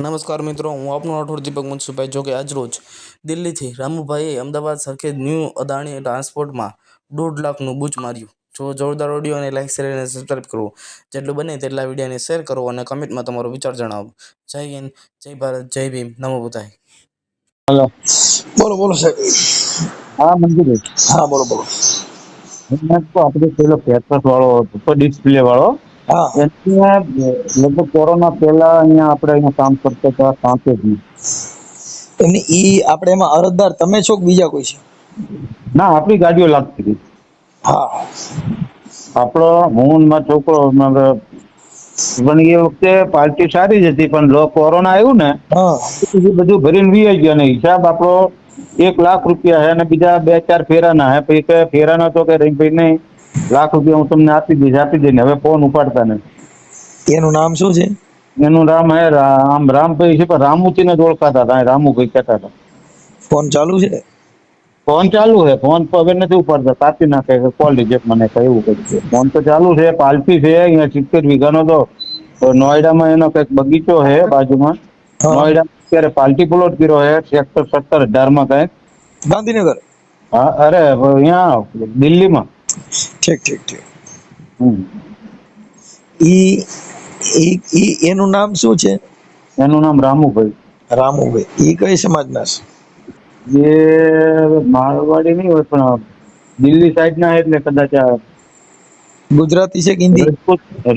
નમસ્કાર મિત્રો, હું આપનો રાઠોડ દીપક મનસુખભાઈ. જોકે આજરોજ દિલ્હીથી રામુભાઈએ અમદાવાદ સરખેજ ન્યૂ અદાણી ટ્રાન્સપોર્ટમાં 1.5 લાખનું બૂચ માર્યું. જો જોરદાર ઓડિયો અને લાઇક શેર અને સબસ્ક્રાઈબ કરો. જેટલું બને તેટલા વિડીયોને શેર કરો અને કમેન્ટમાં તમારો વિચાર જણાવો. જય હિન્દ, જય ભારત, જય ભીમ, નમો બુદ્ધાય. હલો. બોલો બોલો સાહેબ. હા મંજુભાઈ, હા બોલો બોલો. આપણે પેલો ફેરફાર વાળો હતો ડિસ્પ્લે વાળો, હા એને લગભગ કોરોના પહેલા અહીંયા આપણે અહીંયા કામ કરતા હતા સાંતેજી. એમની ઈ આપણે એમાં અરજદાર તમે છો કે બીજા કોઈ છે? ના, આપણી ગાડીઓ લાગતી હતી. હા આપણો હું ને મારો છોકરો પણ એ વખતે પાર્ટી સારી જ હતી, પણ કોરોના આવ્યું ને હા એ બધું ભરીને વી ગયા ને હિસાબ આપણો 1 લાખ રૂપિયા હે અને બીજા 2-4 ફેરાના હે. પછી કે ફેરાના તો કે ભાઈ નહીં, ₹1,00,000 હું તમને આપી દઈને હવે ફોન ઉપાડતા નહીં. એનું નામ શું છે? એનું નામ હે આમ રામભાઈ છે, પણ રામુથી ને જ ઓળખાતા હતા. રામુભાઈ કહેતા હતા. ફોન ચાલુ છે? ફોન ચાલુ છે, ફોન તો હવે નથી ઉપાડતા, કાપી નાખે કોલ રિજેક્ટ મને એવું કઈ છે. ફોન તો ચાલુ છે, પાલટી છે અહીંયા 70 વીઘાનો. તો નોઈડામાં એનો કઈક બગીચો છે બાજુમાં. હા નોઈડામાં અત્યારે પાલટી પ્લોટ કર્યો છે સેક્ટર 17-18 કઈક. ગાંધીનગર? હા, અરે અહીંયા દિલ્હીમાં. ઠીક ઠીક ઠીક. હમ. ઈ એનું નામ શું છે? એનું નામ રામુભાઈ. રામુભાઈ. ઈ કઈ સમાજના છે? એ મારવાડી નહીં હોય, પણ દિલ્હી સાઈડ ના એટલે કદાચ ગુજરાતી છે કે હિન્દી?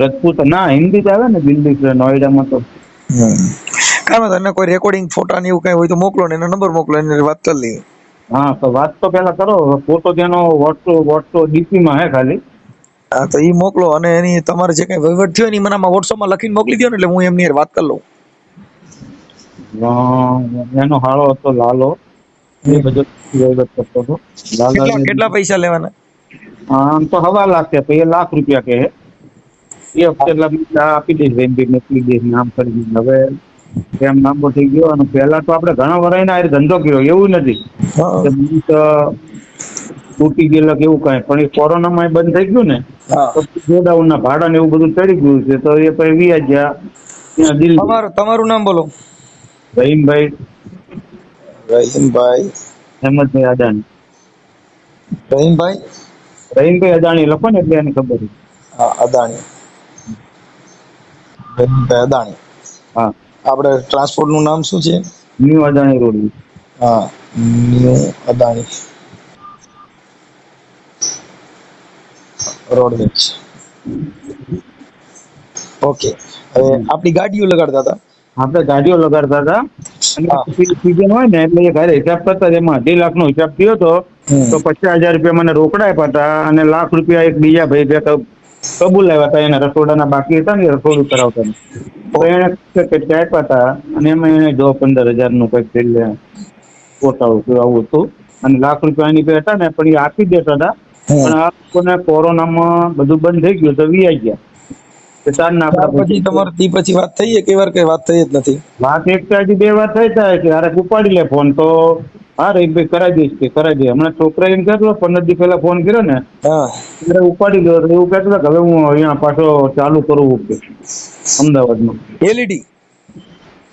રજપૂત ના, હિન્દી જ આવે ને દિલ્હી નોઈડામાં તો. કાંઈ વાંધો નહીં. કોઈ રેકોર્ડિંગ ફોટા ને એવું કઈ હોય તો મોકલો ને એનો નંબર મોકલો, એને વાત કરી લઈએ. હા, તો વાત તો પેલા કરો. ફોટો તેનો વોટ્સઅપ ડીપીમાં હે ખાલી. હા તો ઈ મોકલો અને એની તમારે જે કઈ વહીવટ થયો ને ઈ મને આમાં વોટ્સઅપમાં લખીને મોકલી દો ને, એટલે હું એમની હારે વાત કરી લઉં. એનો હાળો હતો લાલો, એ બધો વહીવટ કરતો હતો. કેટલા પૈસા લેવાના? આમ તો ₹1.25 લાખ છે, ₹1,00,000 કે એ વખતે આપી દઈશ ભાઈ, મોકલી દઈશ નામ કરી. હવે એમ લાંબો થઈ ગયો. અને પહેલા તો આપણે ઘણા વર્ષના ધંધો કર્યો, એવું નથી હા કે તૂટી ગયેલા કે એવું કાંઈ. પણ એ કોરોનામાં બંધ થઈ ગયું ને હા. તો ગોડાઉનના ભાડા ને એવું બધું ચડી ગયું છે, તો એ પછી વ્યાજ ગયા ત્યાં દિલ્હી. તમારું નામ બોલો. રહીમભાઈ રહીમભાઈ. હેમંતભાઈ અદાણી. રહીમભાઈ. રહીમભાઈ અદાણી લખો ને એટલે એને ખબર છે. હા અદાણી. રહીમભાઈ અદાણી. હા, આપણે ટ્રાન્સપોર્ટ નું નામ શું છે? New Adani road. હા, ન્યૂ અદાણી રોડવેજ. ઓકે. હવે આપણી ગાડીઓ લગાડતા હતા. આપણે ગાડીઓ લગાડતા હતા અને હા. સીઝન હોય ને એટલે એ ઘરે હિસાબ કરતા હતા. એમાં 2.5 લાખનો હિસાબ થયો હતો તો ₹50,000 મને રોકડા આપ્યા હતા અને ₹1,00,000 એક બીજા ભાઈ બે કબૂલાવ્યા હતા. એના રસોડાના બાકી હતા ને, રસોડું કરાવતા. તો એને આપ્યા હતા અને એમાં એને જો 15,000 નું કંઈક છેલ્લે ગોટાળું આવું હતું. અને ₹1,00,000 એની પે હતા ને, પણ એ આપી દેતા હતા. પણ આ લોકોને કોરોનામાં બધું બંધ થઈ ગયું તો વી ગયા. તારના ત્યાર આપણા પછી તમારે તી પછી વાત થઈ એક વાર કઈ વાત થઈ જ નથી. વાત એક કે હજી 2 વાર થઈ જાય કે અરે ઉપાડી લે ફોન, તો હા રે ભાઈ કરાવી દઈશ કે કરાવી દે. હમણાં છોકરા એમ કહેતો 15 દી પહેલા ફોન કર્યો ને હા. એટલે ઉપાડી ગયો. એવું કહેતો કે હવે હું અહીંયા પાછો ચાલુ કરું કે અમદાવાદમાં. એલઈડી.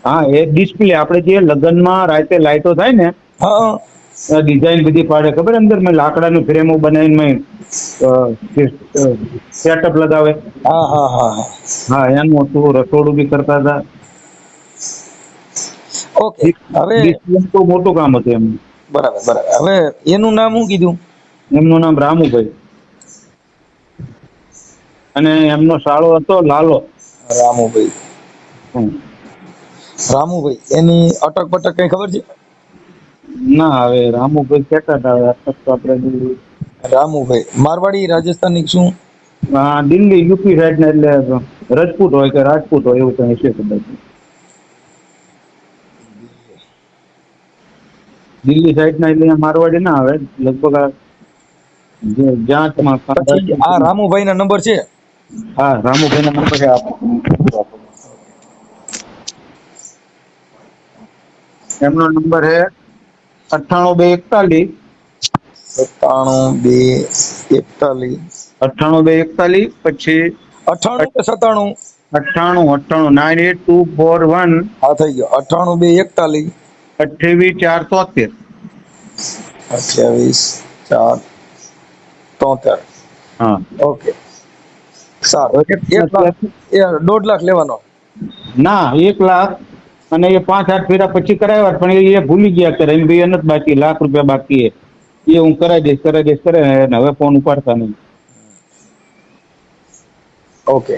હા, એ ડિસ્પ્લે આપણે જે લગ્નમાં રાતે લાઈટો થાય ને હા ડિઝાઇન બધી પાડે ખબર, અંદર મેં લાકડાનું ફ્રેમો બનાવીને સેટઅપ લગાવે. હા હા હા હા. હા, એનું હતું. રસોડું બી કરતા હતા. ઓકે. હવે ડિસ્પ્લે તો મોટું કામ હતું એમનું. બરાબર બરાબર. હવે એનું નામ શું કીધું? એમનું નામ રામુભાઈ અને એમનો સાળો હતો લાલો. રામુભાઈ. હમ. રામુભાઈ. એની અટક પટક કઈ ખબર છે? ના, હવે રામુભાઈ કહેતા હતા. અટક તો આપણે રામુભાઈ મારવાડી, રાજસ્થાની શું? દિલ્હી યુપી સાઈડ ને, એટલે રજપૂત હોય કે રાજપૂત હોય એવું કઈ છે કદાચ. દિલ્હી સાઈડ ના એટલે મારવાડી ના આવે લગભગ. જાતમાં પછી આ રામુભાઈ ના નંબર છે? હા, રામુભાઈ ના નંબર છે. એમનો નંબર છે 98 241 97 241. 98 241 પછી 98 કે 97? 98 98 98241 હા થઈ ગયો 98 241 28 473. 28 473. હા. ઓકે સારું. એક લાખ એ 1.5 લાખ લેવાનો. ના 1 લાખ, અને એ 5 8 ફેરા પછી કરાવ્યા પણ એ ભૂલી ગયા કે રહીમભાઈ નથી બાકી, ₹1,00,000 બાકી એ હું કરાવી દઈશ કરે ને હવે ફોન ઉપાડતા નહીં. ઓકે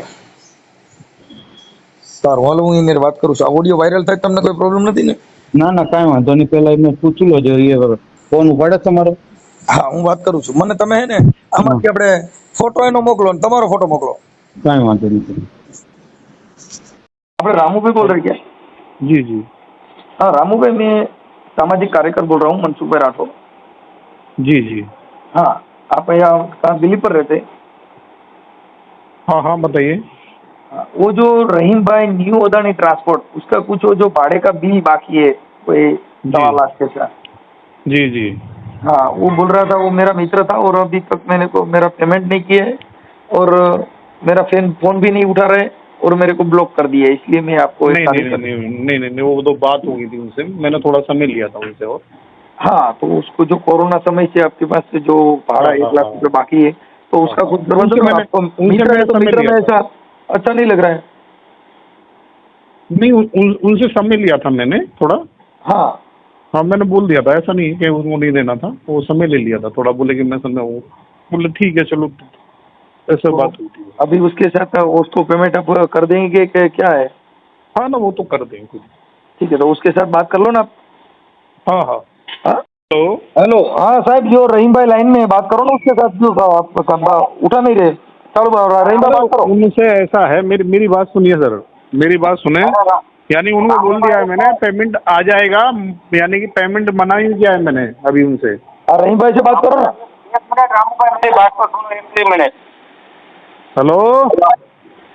સારું, હાલો હું એની વાત કરું છું. આ ઓડિયો વાયરલ થાય તમને કોઈ પ્રોબ્લેમ નથી ને? ના ના કાંઈ વાંધો નહીં, પેલા એમને પૂછી લો જો એ ફોન ઉપાડે તમારો. હા હું વાત કરું છું. મને તમે હે ને આમાંથી આપણે ફોટો એનો મોકલો ને તમારો ફોટો મોકલો. કાંઈ વાંધો નહીં. આપણે रामू भाई बोल रहे क्या? जी जी हाँ रामू भाई, मैं सामाजिक कार्यकर बोल रहा हूँ, मनसुख भाई राठौर। जी जी हाँ, आप यहाँ कहाँ दिल्ली पर रहते हैं? हाँ हाँ बताइए। हाँ, वो जो रहीम भाई न्यू अदानी ट्रांसपोर्ट, उसका कुछ वो जो भाड़े का बिल बाकी है कोई 1.25 लाख के साथ। जी जी हाँ वो बोल रहा था, वो मेरा मित्र था और अभी तक मैंने को मेरा पेमेंट नहीं किया है और मेरा फोन भी नहीं उठा रहे और मेरे को ब्लॉक कर दिया है, इसलिए मैं आपको नहीं नहीं नहीं नहीं नहीं नहीं नहीं, वो तो बात हो गई थी उनसे, मैंने थोड़ा समय लिया था उनसे। और हाँ तो उसको जो कोरोना समय से आपके पास से जो भाड़ा 1 लाख रुपए बाकी है तो उसका कुछ करवा दो ना आपको। मित्र है तो मित्र में ऐसा अच्छा नहीं लग रहा है। नहीं उनसे समय लिया था मैंने थोड़ा। हाँ हाँ मैंने बोल दिया था, ऐसा नहीं कि उनको नहीं देना था, वो समय ले लिया था थोड़ा, बोले कि मैं समय हूँ, बोले ठीक है चलो, ऐसा तो बात हुई थी। अभी उसके साथ उसको पेमेंट आप कर देंगे कि क्या है? हाँ ना वो तो कर देंगे। ठीक है तो उसके साथ बात कर लो ना आप। हाँ हाँ हाँ तो हेलो, हाँ साहब जो रहीम भाई लाइन में बात करो ना उसके साथ, जो आप उठा नहीं रहे। चलो रहीम भाई बात करो। उनसे ऐसा है, मेरी बात सुनिए सर, मेरी बात सुने, यानी उनको बोल दिया है मैंने पेमेंट आ जाएगा, यानी कि पेमेंट मना ही किया है मैंने अभी उनसे। रहीम भाई से बात करो ना। 1 मिनट रामू भाई, मेरी बात को सुनो, 1 मिनट। हेलो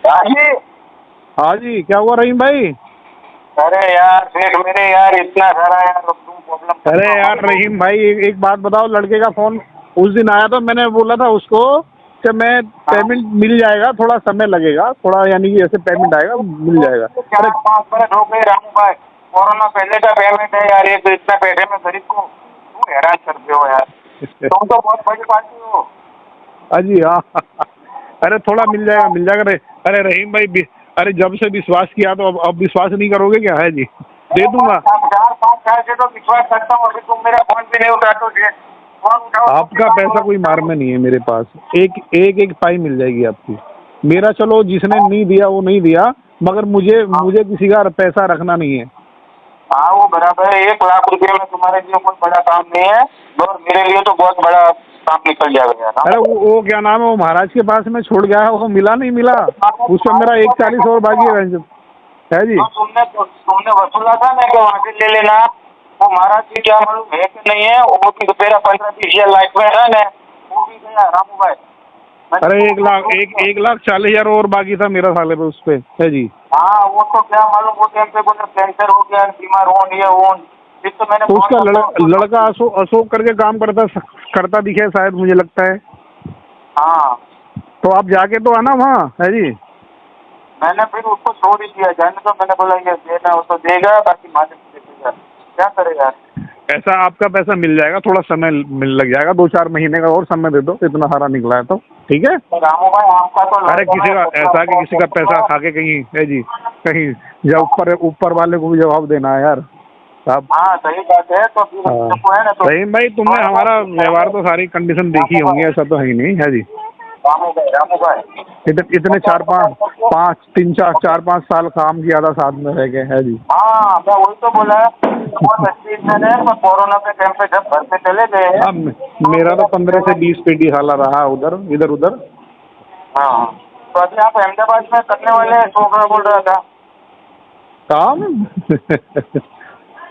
हाँ जी। हाँ जी, क्या हुआ रहीम भाई? अरे यार सेठ मेरे यार इतना सारा यार तुम प्रॉब्लम। अरे यार रहीम भाई एक बात बताओ, लड़के का फोन उस दिन आया था, मैंने बोला था उसको कि मैं पेमेंट मिल जाएगा, थोड़ा समय लगेगा थोड़ा, यानी कि ऐसे पेमेंट आएगा मिल जाएगा। 4-5 बरस हो गए रामू भाई, कोरोना पहले का पेमेंट है यार, ये तो इतना पैसे में गरीब को क्यों हैरान करते हो यार, तुम तो बहुत बड़ी पार्टी हो। हाँ जी हाँ अरे थोड़ा मिल जाएगा अरे रहीम भाई अरे जब से विश्वास किया तो अब विश्वास नहीं करोगे क्या? है जी, दे दूंगा। 4-5 साल से तो विश्वास करता हूँ, अभी तुम मेरा फोन भी नहीं उठाते हो। फोन उठाओ। आपका पैसा कोई मार में नहीं है मेरे पास, एक पाई मिल जाएगी आपकी। मेरा चलो जिसने नहीं दिया वो नहीं दिया, मगर मुझे किसी का पैसा रखना नहीं है। हाँ वो बराबर है, 1 लाख रुपए में तुम्हारे लिए कोई बड़ा काम नहीं है और मेरे लिए तो बहुत बड़ा काम निकल जाएगा यार। अरे वो क्या नाम है, वो महाराज के पास में छोड़ गया है, वो मिला नहीं मिला, उसमें मेरा 140 और बाकी है जी। तो तुमने वसूला था ना कि वहाँ से ले लेना, वो महाराज जी क्या मालूम है कि नहीं है, वो भी मेरा 15-20 लाख में है ना, वो भी गया रामू भाई। अरे 1,40,000 और बाकी था मेरा साले पे उस पे, है जी। हाँ वो तो क्या मालूम, वो टाइम पे बोले कैंसर हो गया, बीमार हो, ये हो, फिर तो मैंने तो उसका लड़का अशोक करके काम करता दिखे शायद, मुझे लगता है। हाँ तो आप जाके तो आना वहाँ, है जी। मैंने फिर उसको छोड़ ही दिया जाने, तो मैंने बोला ये देना हो तो देगा, बाकी मालिक देगा, क्या करेगा। ऐसा आपका पैसा मिल जाएगा, थोड़ा समय लग जाएगा, 2-4 महीने का और समय दे दो, इतना सारा निकला है तो ठीक है। रामू भाई आपका तो अरे किसी का ऐसा कि किसी का पैसा खा के कहीं, है जी, कहीं जब ऊपर वाले को भी जवाब देना है यार साहब। हाँ सही बात है। तो फिर हमको है ना, तो रहीम भाई तुमने हमारा व्यवहार तो सारी कंडीशन देखी होंगी, ऐसा तो है ही नहीं, है जी। रामू भाई इतने 4-5 साल काम किया था साथ में रह के, है जी। हाँ मैं वही तो बोला, बहुत अच्छी इज्जत है, पर कोरोना के टाइम पे जब घर पे चले गए। अब मेरा तो 15 से 20 पेटी साला रहा इधर उधर। हाँ तो अभी आप अहमदाबाद में करने वाले हैं, छोकरा बोल रहा था काम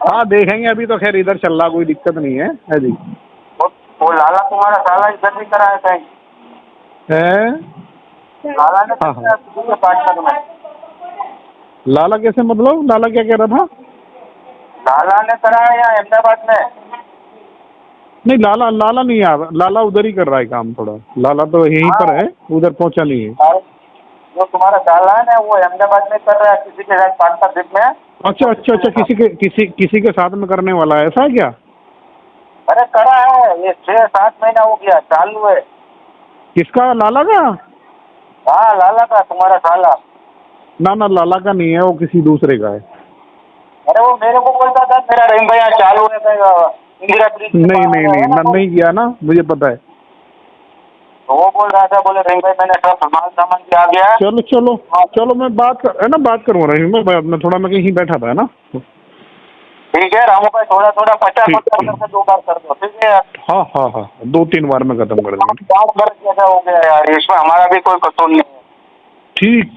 हाँ देखेंगे, अभी तो खैर इधर चल रहा, कोई दिक्कत नहीं है जी। वो लाला तुम्हारा साला इधर नहीं कराया था, लाला ने पार्टनर में। लाला कैसे, मतलब लाला क्या कह रहा था? लाला ने कराया या अहमदाबाद में? नहीं लाला नहीं आ रहा, लाला उधर ही कर रहा है काम थोड़ा, लाला तो यहीं पर है, उधर पहुंचा नहीं है। जो तुम्हारा साला है ना वो अहमदाबाद में कर रहा है किसी के साथ पार्टनरशिप में। अच्छा अच्छा अच्छा, किसी के साथ में करने वाला है, ऐसा है क्या? अरे करा है, ये 6-7 महीना हो गया, चालू है। किसका, लाला का? हाँ लाला का, तुम्हारा साला। ना ना, लाला का नहीं है, वो किसी दूसरे का है। अरे वो मेरे को बोलता था मेरा रहीम भैया चालू है, इंदिरा प्रीति नहीं नहीं नहीं ना, नहीं किया ना, मुझे पता है। तो वो बोल रहा था, बोले रहीम भाई मैंने सब सामान सामान के आ गया। चलो चलो चलो, मैं बात करूँगा रहीम भाई बाद में, थोड़ा मैं कहीं बैठा था, है ना। ठीक है रामू भाई, थोड़ा थोड़ा 50 ठीक, 50 करके 2 बार कर दो, ठीक है। हाँ हाँ हाँ, 2-3 बार में खत्म कर देंगे। 5 बरस जैसा हो गया यार, इसमें हमारा भी कोई कसूर नहीं है। ठीक।